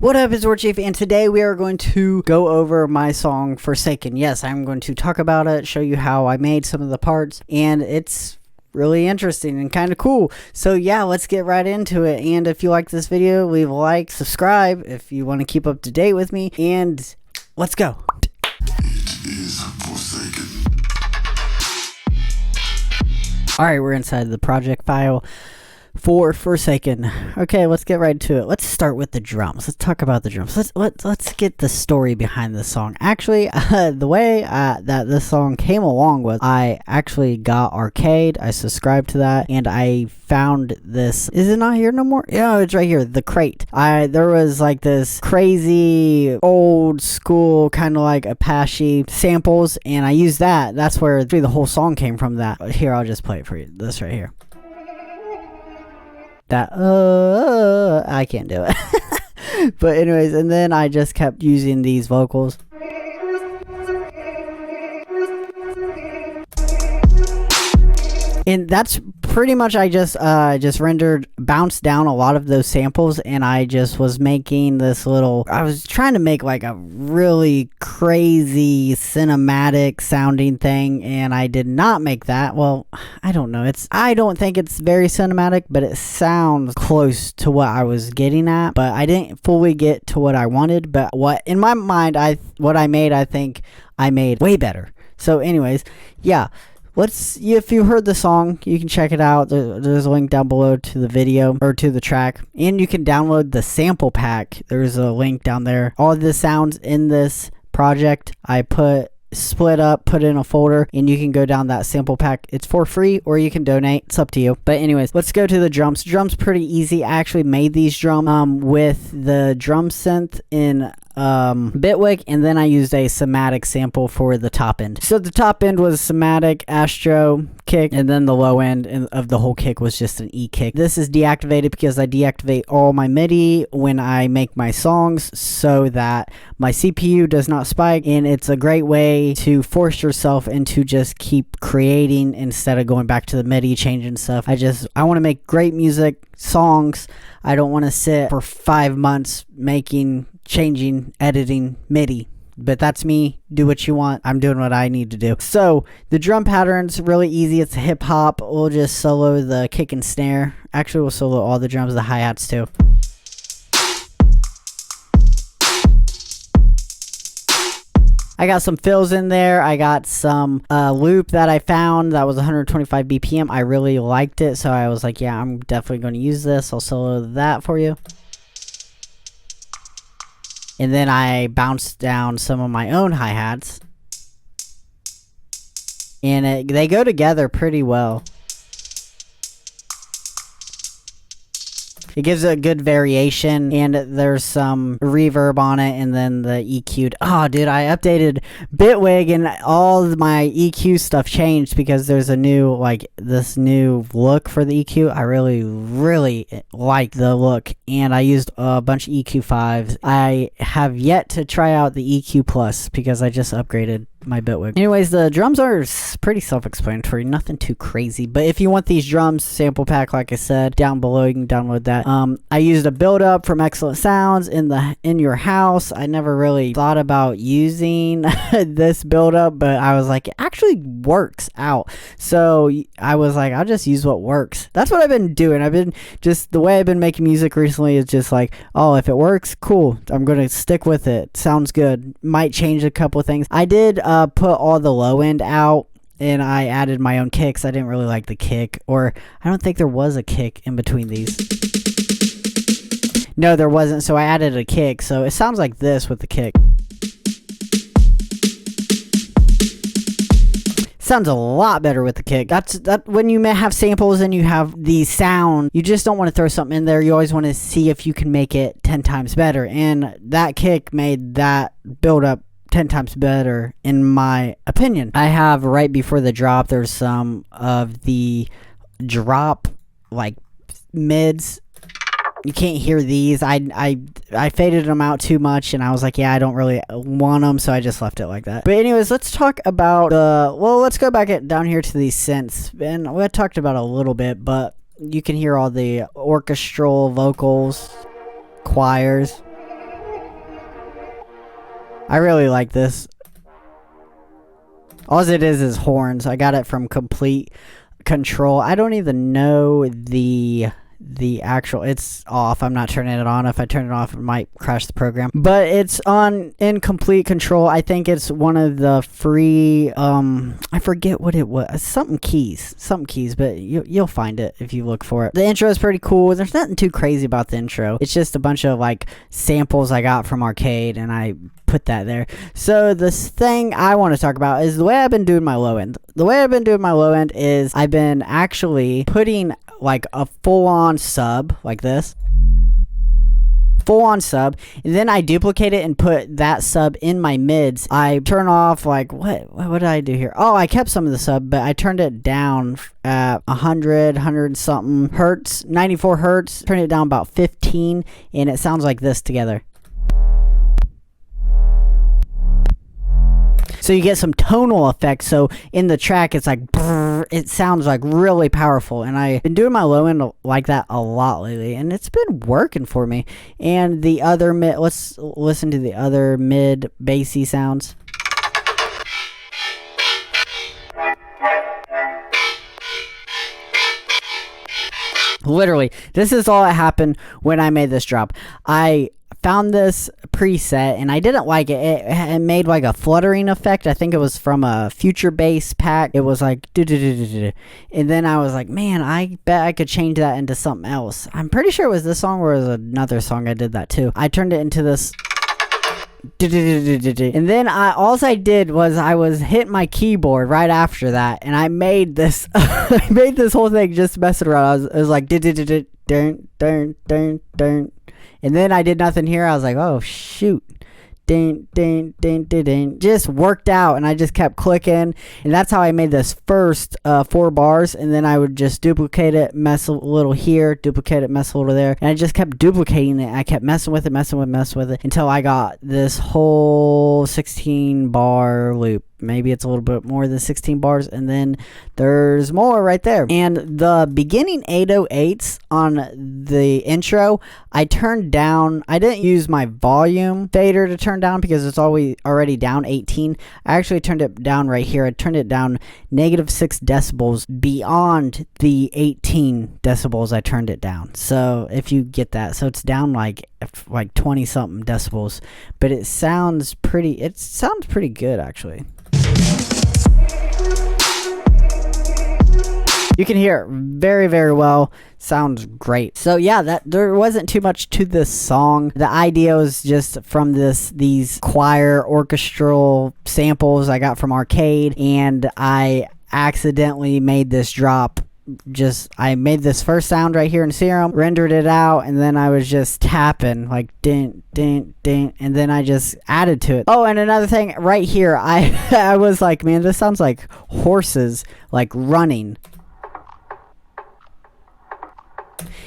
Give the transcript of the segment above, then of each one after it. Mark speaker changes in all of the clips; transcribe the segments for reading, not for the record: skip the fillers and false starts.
Speaker 1: What up, it's Warchief, and today we are going to go over my song Forsaken. Yes, I'm going to talk about it, show you how I made some of the parts, and it's really interesting and kind of cool. So yeah, let's get right into it. And if you like this video, leave a like, subscribe if you want to keep up to date with me, and let's go.
Speaker 2: It is Forsaken.
Speaker 1: Alright, we're inside the project file for Forsaken. Okay, let's get right to it. Let's start with the drums. Let's talk about the drums. Let's get the story behind this song. Actually, the way that this song came along was I actually got Arcade. I subscribed to that, and I found this. Is it not here no more? Yeah, it's right here. The crate. There was like this crazy old school kind of like Apache samples, and I used that. That's where the whole song came from. That here, I'll just play it for you. This right here. That I can't do it. But anyways, and then I just kept using these vocals. And that's pretty much, I just bounced down a lot of those samples, and I just was making this little, I was trying to make like a really crazy cinematic sounding thing, and I did not make that. Well, I don't know, I don't think it's very cinematic, but it sounds close to what I was getting at, but I didn't fully get to what I wanted. But what in my mind, what I made, I think I made way better. So anyways, yeah. If you heard the song, you can check it out. There's a link down below to the video, or to the track. And you can download the sample pack. There's a link down there. All of the sounds in this project, I split up, put in a folder, and you can go down that sample pack. It's for free, or you can donate. It's up to you. But anyways, let's go to the drums. Drums pretty easy. I actually made these drums with the drum synth in Bitwig, and then I used a somatic sample for the top end. So the top end was somatic Astro kick, and then the low end of the whole kick was just an E kick. This is deactivated because I deactivate all my MIDI when I make my songs so that my CPU does not spike, and it's a great way to force yourself into just keep creating instead of going back to the MIDI, changing stuff. I want to make great music, songs. I don't want to sit for 5 months changing, editing MIDI. But that's me. Do what you want. I'm doing what I need to do. So the drum pattern's really easy. It's hip hop. We'll just solo the kick and snare. Actually, we'll solo all the drums, the hi-hats too. I got some fills in there. I got some loop that I found that was 125 BPM. I really liked it, so I was like, yeah, I'm definitely going to use this. I'll solo that for you. And then I bounced down some of my own hi-hats. And they go together pretty well. It gives a good variation, and there's some reverb on it, and then the EQ'd. Oh, dude, I updated Bitwig, and all of my EQ stuff changed because there's a new, this new look for the EQ. I really, really like the look, and I used a bunch of EQ5s. I have yet to try out the EQ Plus because I just upgraded my Bitwig. Anyways, the drums are pretty self-explanatory, nothing too crazy. But if you want these drums sample pack, like I said, down below, you can download that. I used a build-up from Excellent Sounds in your house. I never really thought about using this build-up, but I was like, it actually works out. So I was like, I'll just use what works. That's what I've been doing. The way I've been making music recently is just like, oh, if it works, cool. I'm gonna stick with it. Sounds good. Might change a couple of things. I did put all the low end out, and I added my own kicks. I didn't really like the kick, or I don't think there was a kick in between these. No, there wasn't, so I added a kick. So it sounds like this with the kick. Sounds a lot better with the kick. That's when you have samples and you have the sound, you just don't want to throw something in there. You always want to see if you can make it 10 times better. And that kick made that build up 10 times better, in my opinion. I have right before the drop, there's some of the drop mids. You can't hear these. I faded them out too much, and I was like, yeah, I don't really want them, so I just left it like that. But anyways, let's talk about let's go back down here to these synths. And we talked about a little bit, but you can hear all the orchestral vocals, choirs. I really like this. All it is horns. I got it from Complete Control. I don't even know the actual, it's off. I'm not turning it on. If I turn it off, it might crash the program, but it's on in Complete Control. I think it's one of the free, I forget what it was, something keys, but you'll find it if you look for it. The intro is pretty cool. There's nothing too crazy about the intro. It's just a bunch of like samples I got from arcade, and I put that there. So this thing I want to talk about is the way I've been doing my low end. The way I've been doing my low end is I've been actually putting like a full-on sub like this, full-on sub, and then I duplicate it and put that sub in my mids. I turn off like what did I do here? Oh, I kept some of the sub, but I turned it down at 100 something hertz, 94 hertz. Turned it down about 15, and it sounds like this together. So you get some tonal effects. So in the track, it's like, brrr, it sounds like really powerful. And I've been doing my low end like that a lot lately, and it's been working for me. And the other mid, let's listen to the other mid bassy sounds. Literally, this is all that happened when I made this drop. I found this preset and I didn't like it. It made like a fluttering effect. I think it was from a Future Bass pack. It was like and then I was like, man, I bet I could change that into something else. I'm pretty sure it was this song, or it was another song I did that too. I turned it into this, and then all I did was I was hitting my keyboard right after that, and I made this I made this whole thing just messing around. It was like and then I did nothing here. I was like, oh shoot. Just worked out, and I just kept clicking, and that's how I made this first 4 bars. And then I would just duplicate it, mess a little here, duplicate it, mess a little there, and I just kept duplicating it. I kept messing with it until I got this whole 16 bar loop. Maybe it's a little bit more than 16 bars, and then there's more right there. And the beginning 808s on the intro, I turned down. I didn't use my volume fader to turn down because it's already down 18. I actually turned it down right here. I turned it down -6 decibels beyond the 18 decibels I turned it down. So if you get that, so it's down like 20 something decibels, but it sounds pretty good actually. You can hear it very, very well. Sounds great. So yeah, there wasn't too much to this song. The idea was just from these choir orchestral samples I got from arcade, and I accidentally made this drop. I made this first sound right here in Serum, rendered it out, and then I was just tapping like ding, ding, ding, and then I just added to it. Oh, and another thing right here, I was like, man, this sounds like horses like running.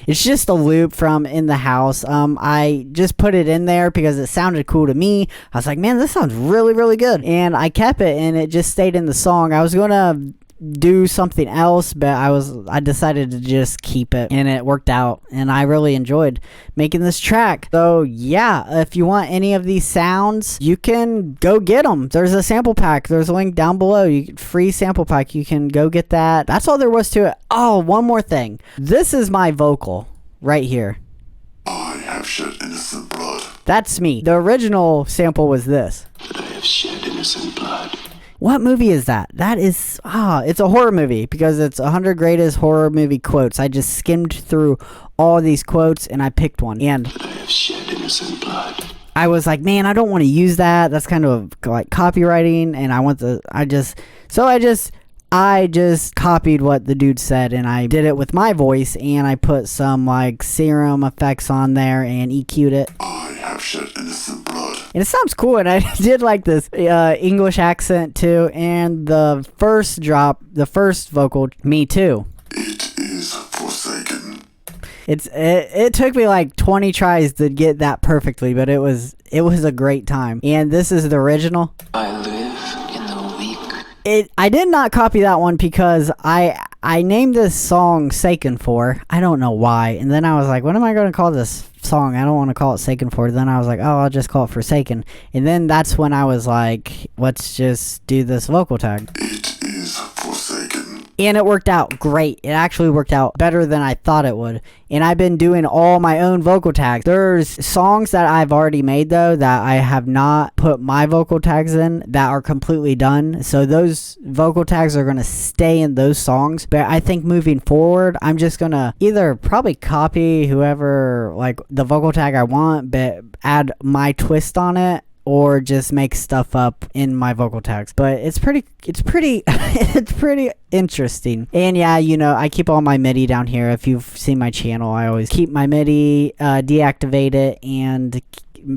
Speaker 1: It's just a loop from In the House. I just put it in there because it sounded cool to me. I was like, man, this sounds really, really good. And I kept it, and it just stayed in the song. I was going to do something else, but I decided to just keep it, and it worked out, and I really enjoyed making this track. So yeah, if you want any of these sounds, you can go get them. There's a sample pack. There's a link down below. Free sample pack. You can go get that. That's all there was to it. Oh, one more thing. This is my vocal right here.
Speaker 2: I have shed innocent blood.
Speaker 1: That's me. The original sample was this.
Speaker 2: That I have shed innocent blood.
Speaker 1: What movie is that? That is, it's a horror movie because it's 100 greatest horror movie quotes. I just skimmed through all these quotes and I picked one. And
Speaker 2: That I have shed innocent blood.
Speaker 1: I was like, man, I don't want to use that. That's kind of like copywriting, and I just copied what the dude said, and I did it with my voice, and I put some like Serum effects on there and EQ'd it.
Speaker 2: I have shed innocent blood.
Speaker 1: And it sounds cool, and I did like this English accent too, and the first drop, the first vocal, me too.
Speaker 2: It is forsaken.
Speaker 1: It took me like 20 tries to get that perfectly, but it was a great time. And this is the original.
Speaker 2: I live in the weak.
Speaker 1: I did not copy that one because I I named this song Saken For. I don't know why. And then I was like, what am I going to call this song? I don't want to call it Saken For. Then I was like, oh, I'll just call it Forsaken. And then that's when I was like, let's just do this vocal tag.
Speaker 2: It is forsaken.
Speaker 1: And it worked out great. It actually worked out better than I thought it would. And I've been doing all my own vocal tags. There's songs that I've already made, though, that I have not put my vocal tags in that are completely done. So those vocal tags are going to stay in those songs. But I think moving forward, I'm just going to either probably copy whoever, like, the vocal tag I want, but add my twist on it, or just make stuff up in my vocal tags. But it's pretty it's pretty interesting. And yeah, you know, I keep all my MIDI down here. If you've seen my channel, I always keep my MIDI, deactivate it, and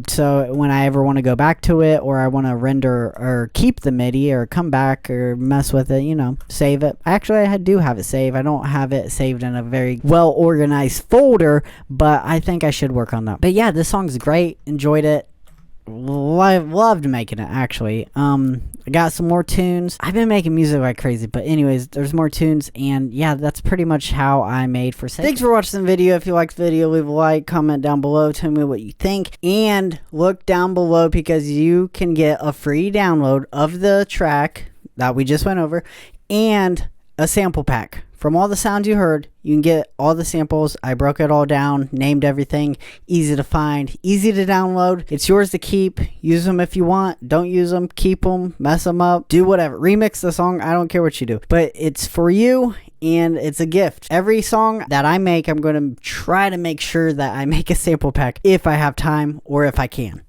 Speaker 1: so when I ever want to go back to it, or I want to render or keep the MIDI or come back or mess with it, you know, save it. Actually, I do have it saved. I don't have it saved in a very well organized folder, but I think I should work on that. But yeah, this song's great. Enjoyed it. Loved making it, actually. I got some more tunes. I've been making music like crazy, but anyways, there's more tunes, and yeah, that's pretty much how I made Forsaken. Thanks for watching the video. If you liked the video, leave a like, comment down below, tell me what you think, and look down below because you can get a free download of the track that we just went over and a sample pack. From all the sounds you heard, you can get all the samples. I broke it all down, named everything, easy to find, easy to download. It's yours to keep. Use them if you want. Don't use them. Keep them. Mess them up. Do whatever. Remix the song. I don't care what you do. But it's for you, and it's a gift. Every song that I make, I'm going to try to make sure that I make a sample pack if I have time or if I can.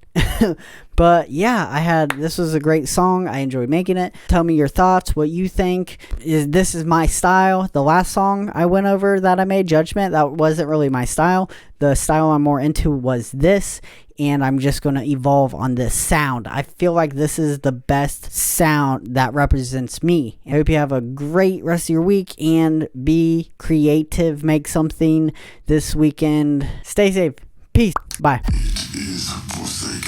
Speaker 1: But yeah, this was a great song. I enjoyed making it. Tell me your thoughts, what you think. This is my style. The last song I went over that I made, Judgment, that wasn't really my style. The style I'm more into was this, and I'm just going to evolve on this sound. I feel like this is the best sound that represents me. I hope you have a great rest of your week, and be creative. Make something this weekend. Stay safe. Peace. Bye.
Speaker 2: It is forsaken.